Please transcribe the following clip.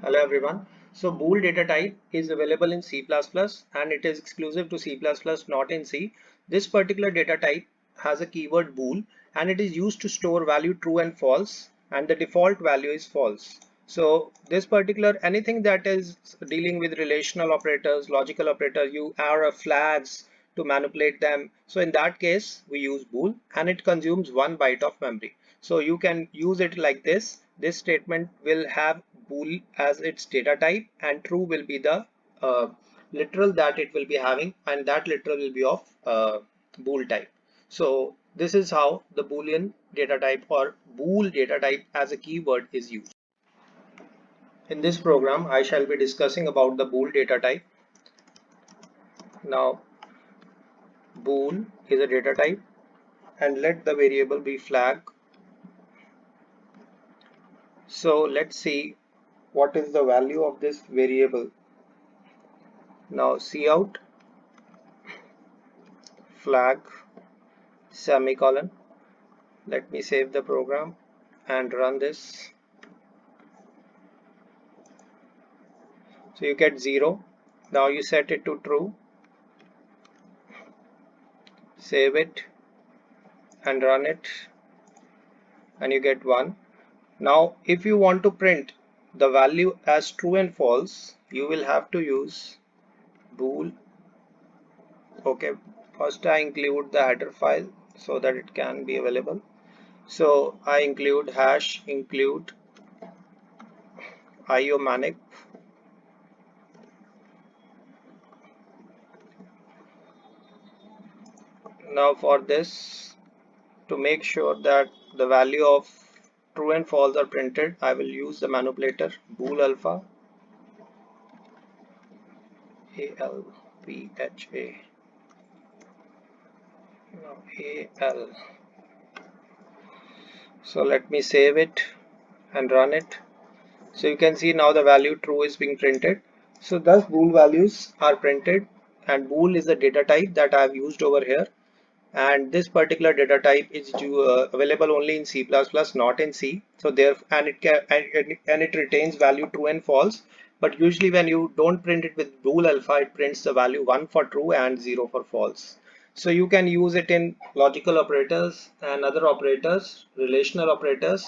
Hello everyone. So bool data type is available in C++ and it is exclusive to C++, not in C. This particular data type has a keyword bool and it is used to store value true and false, and the default value is false. So this particular anything that is dealing with relational operators, logical operators, you are flags to manipulate them. So in that case we use bool and it consumes 1 byte of memory. So you can use it like this. This statement will have bool as its data type and true will be the literal that it will be having, and that literal will be of bool type. So this is how the boolean data type or bool data type as a keyword is used. In this program I shall be discussing about the bool data type. Now bool is a data type and let the variable be flag. So let's see what is the value of this variable. Now cout flag semicolon. Let me save the program and run this. So you get 0. Now you set it to true, save it and run it, and you get 1. Now if you want to print the value as true and false, you will have to use bool. Okay, first I include the header file so that it can be available. So I include hash include io_manip. Now for this, to make sure that the value of true and false are printed, I will use the manipulator boolalpha, ALPHA, no, AL. So let me save it and run it. So you can see now the value true is being printed. So thus bool values are printed, and bool is the data type that I have used over here. And this particular data type is available only in C++, not in C. So there, and it retains value true and false. But usually when you don't print it with boolalpha, it prints the value 1 for true and 0 for false. So you can use it in logical operators and other operators, relational operators.